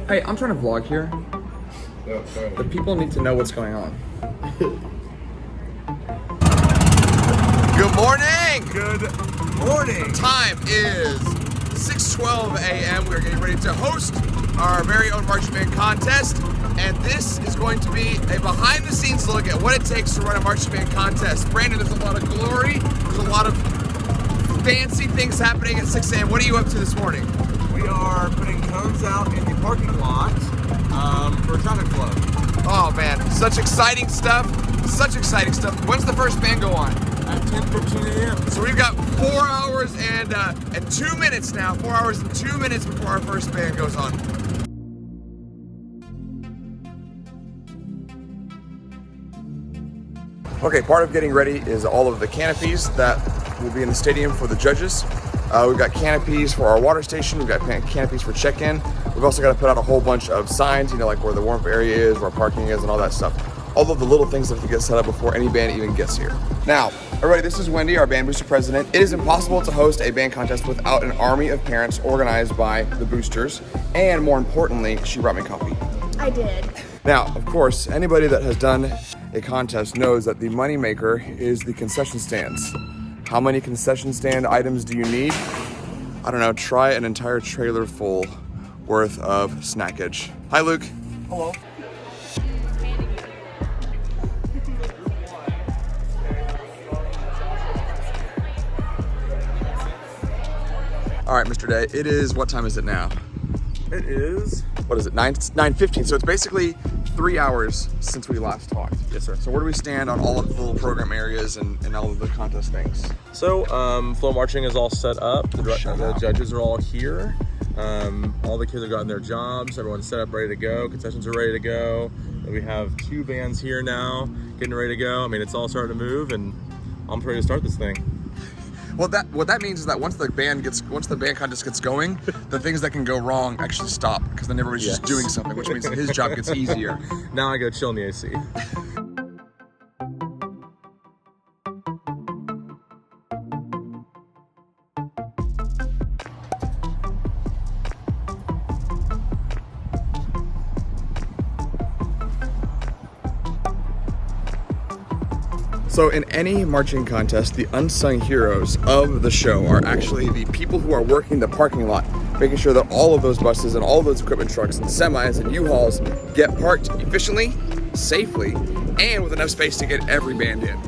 Hey, I'm trying to vlog here. No, sorry. The people need to know what's going on. Good morning! Good morning. Time is 6:12 a.m. We're getting ready to host our very own marching band contest. And this is going to be a behind-the-scenes look at what it takes to run a marching band contest. Brandon, there's a lot of glory. There's a lot of fancy things happening at 6 a.m. What are you up to this morning? We are putting cones out in the parking lot for traffic flow. Oh man, such exciting stuff. Such exciting stuff. When's the first band go on? At 10:15 a.m. So we've got 4 hours and 2 minutes now. 4 hours and 2 minutes before our first band goes on. Okay, part of getting ready is all of the canopies that will be in the stadium for the judges. We've got canopies for our water station. We've got canopies for check-in. We've also got to put out a whole bunch of signs, you know, like where the warm-up area is, where parking is, and all that stuff. All of the little things that have to get set up before any band even gets here. Now, everybody, this is Wendy, our band booster president. It is impossible to host a band contest without an army of parents organized by the boosters. And more importantly, she brought me coffee. I did. Now, of course, anybody that has done a contest knows that the moneymaker is the concession stands. How many concession stand items do you need? I don't know, try an entire trailer full worth of snackage. Hi, Luke. Hello. All right, Mr. Day, it is, what time is it now? It is. What is it, 9:15? So it's basically 3 hours since we last talked. Yes, sir. So where do we stand on all of the little program areas and all of the contest things? So, flow marching is all set up. The judges are all here. All the kids have gotten their jobs. Everyone's set up, ready to go. Concessions are ready to go. And we have 2 bands here now, getting ready to go. I mean, it's all starting to move, and I'm ready to start this thing. Well, what that means is that once the band contest gets going, the things that can go wrong actually stop, because then everybody's just doing something, which means that his job gets easier. Now I go chill in the AC. So in any marching contest, the unsung heroes of the show are actually the people who are working the parking lot, making sure that all of those buses and all of those equipment trucks and semis and U-Hauls get parked efficiently, safely, and with enough space to get every band in.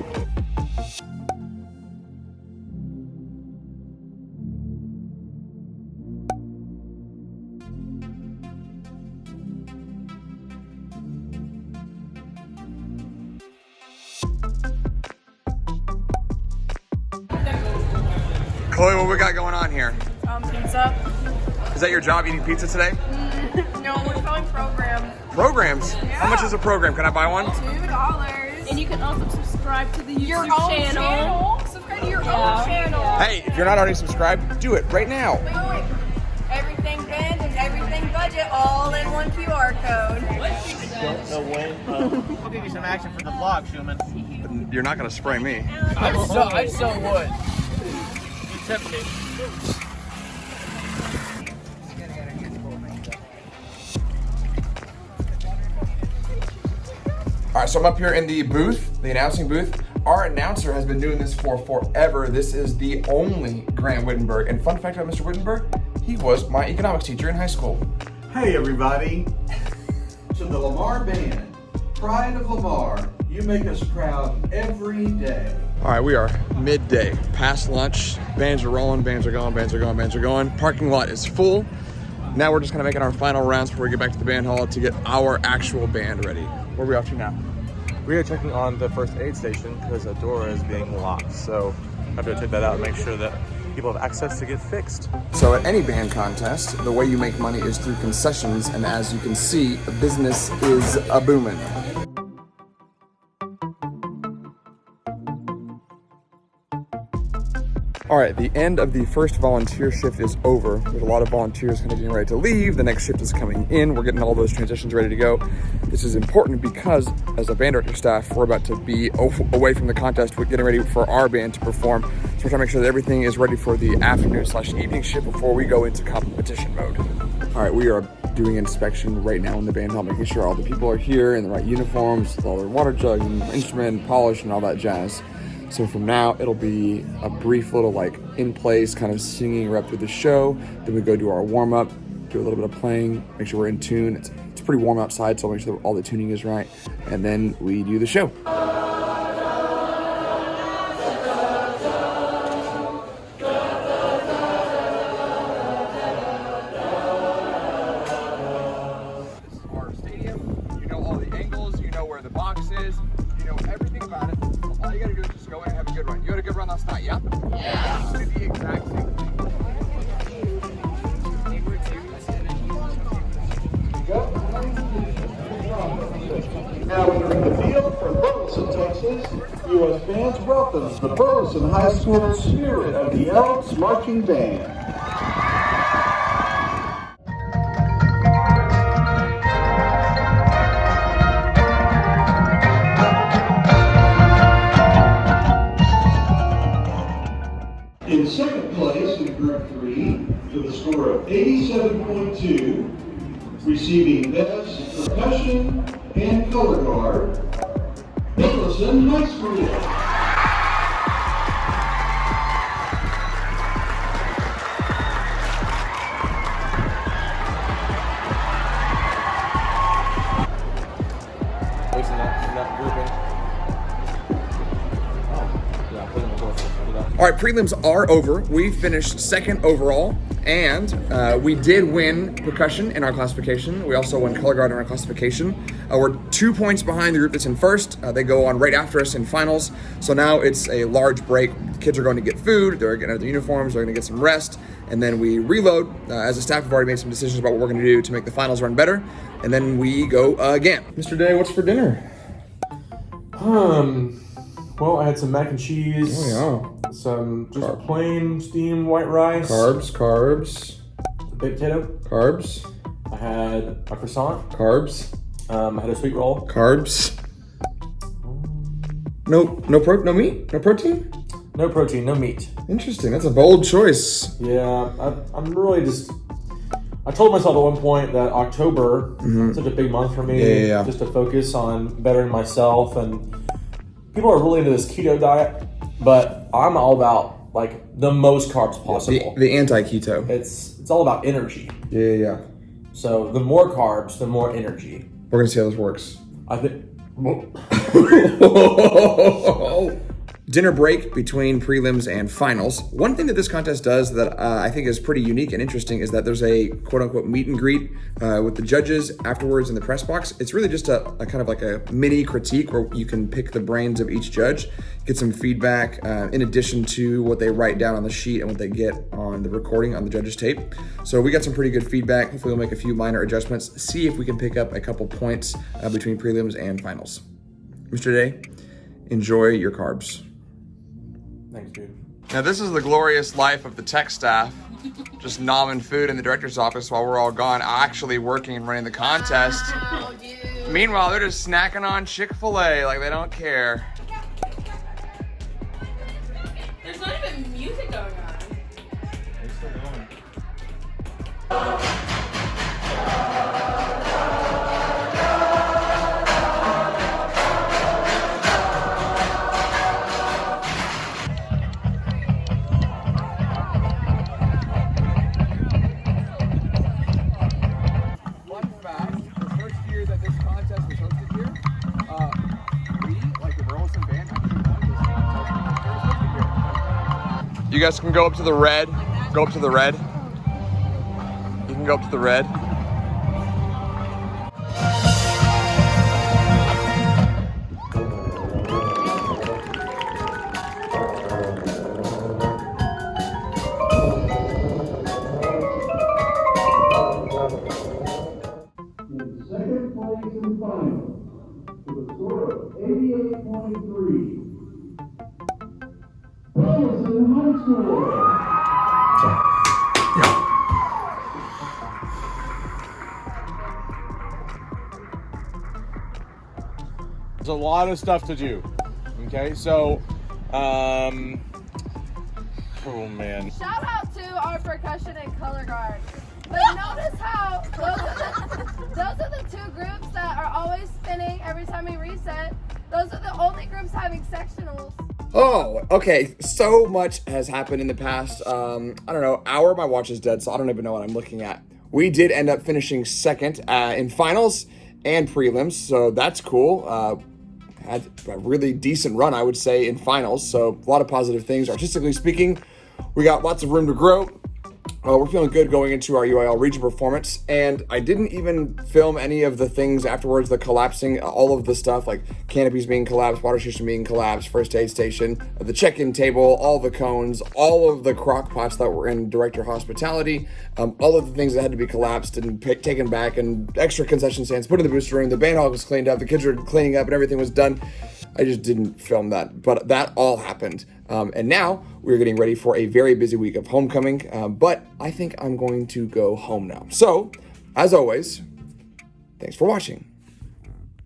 Chloe, what we got going on here? Pizza. Is that your job, eating pizza today? No, we're calling program. Programs? Yeah. How much is a program? Can I buy one? $2. And you can also subscribe to the YouTube Your own channel. Subscribe to your own channel. Hey, if you're not already subscribed, do it right now. Wait. Everything band and everything budget all in one QR code. Don't know when. We'll give you some action for the vlog, Schumann. You're not gonna spray me. I so would. You tipped me. All right, so I'm up here in the booth, the announcing booth. Our announcer has been doing this for forever. This is the only Grant Wittenberg. And fun fact about Mr. Wittenberg, he was my economics teacher in high school. Hey everybody, to the Lamar Band, pride of Lamar, you make us proud every day. All right, we are midday, past lunch. Bands are rolling, bands are going, bands are going, bands are going. Parking lot is full. Now we're just kind of making our final rounds before we get back to the band hall to get our actual band ready. Where are we off to now? We are checking on the first aid station because a door is being locked. So I have to check that out and make sure that people have access to get fixed. So at any band contest, the way you make money is through concessions, and as you can see, the business is a booming. All right, the end of the first volunteer shift is over. There's a lot of volunteers kind of getting ready to leave. The next shift is coming in. We're getting all those transitions ready to go. This is important because as a band director staff, we're about to be away from the contest. We're getting ready for our band to perform. So we're trying to make sure that everything is ready for the afternoon/evening shift before we go into competition mode. All right, we are doing inspection right now in the band hall, making sure all the people are here in the right uniforms, with all their water jugs and instrument polish and all that jazz. So from now, it'll be a brief little like in place kind of singing rep through the show. Then we go do our warm up, do a little bit of playing, make sure we're in tune. It's pretty warm outside, so I'll make sure that all the tuning is right. And then we do the show. Our stadium, you know all the angles, you know where the box is, you know everything about it. All you gotta do is just go in and have a good run. You had a good run last night, yeah? Yeah. Do the exact same thing. Now entering the field from Burleson, Texas, USBands welcomes the Burleson High School Spirit of the Elks Marching Band. In second place in Group 3, with a score of 87.2, receiving Best Percussion and Color Guard, Burleson High School. Placing that in that grouping. Oh, yeah, put them in both. All right, prelims are over. We finished second overall, and we did win percussion in our classification. We also won color guard in our classification. We're 2 points behind the group that's in first. They go on right after us in finals. So now it's a large break. The kids are going to get food. They're getting out of their uniforms. They're going to get some rest. And then we reload. As a staff, we've already made some decisions about what we're going to do to make the finals run better. And then we go again. Mr. Day, what's for dinner? Well, I had some mac and cheese. Oh, Some just plain steamed white rice. Carbs. Baked potato. Carbs. I had a croissant. Carbs. I had a sweet roll. Carbs. No meat? No protein? No protein, no meat. Interesting. That's a bold choice. Yeah, I'm really just. I told myself at one point that October is such a big month for me. Yeah. Just to focus on bettering myself, and people are really into this keto diet, but I'm all about like the most carbs possible. The anti-keto. It's all about energy. Yeah. So the more carbs, the more energy. We're gonna see how this works. I think. Dinner break between prelims and finals. One thing that this contest does that I think is pretty unique and interesting is that there's a quote-unquote meet and greet with the judges afterwards in the press box. It's really just a kind of like a mini critique where you can pick the brains of each judge, get some feedback in addition to what they write down on the sheet and what they get on the recording on the judges' tape. So we got some pretty good feedback. Hopefully we'll make a few minor adjustments, see if we can pick up a couple points between prelims and finals. Mr. Day, enjoy your carbs. Thanks, dude. Now this is the glorious life of the tech staff, just nomming food in the director's office while we're all gone, actually working and running the contest. Oh, dude. Meanwhile, they're just snacking on Chick-fil-A like they don't care. There's not even music going on. It's still going. Fun fact, the first year that this contest was hosted here, we, like the Burleson band, actually won this contest. You guys can go up to the red. Go up to the red. You can go up to the red. In second place and final, with a score of 88.3, Burleson High School. There's a lot of stuff to do. Okay, so, oh man. Shout out to our percussion and color guard. But notice how those are the two groups that are always spinning every time we reset. Those are the only groups having sectionals. Oh, okay. So much has happened in the past, I don't know, hour. My watch is dead, so I don't even know what I'm looking at. We did end up finishing second in finals and prelims, so that's cool. Had a really decent run, I would say, in finals, so a lot of positive things. Artistically speaking, we got lots of room to grow. We're feeling good going into our UIL region performance, and I didn't even film any of the things afterwards, the collapsing, all of the stuff like canopies being collapsed, water station being collapsed, first aid station, the check-in table, all the cones, all of the crock pots that were in director hospitality, all of the things that had to be collapsed and taken back, and extra concession stands put in the booster room. The band hall was cleaned up, the kids were cleaning up, and everything was done. I just didn't film that, but that all happened. And now we're getting ready for a very busy week of homecoming, but I think I'm going to go home now. So, as always, thanks for watching.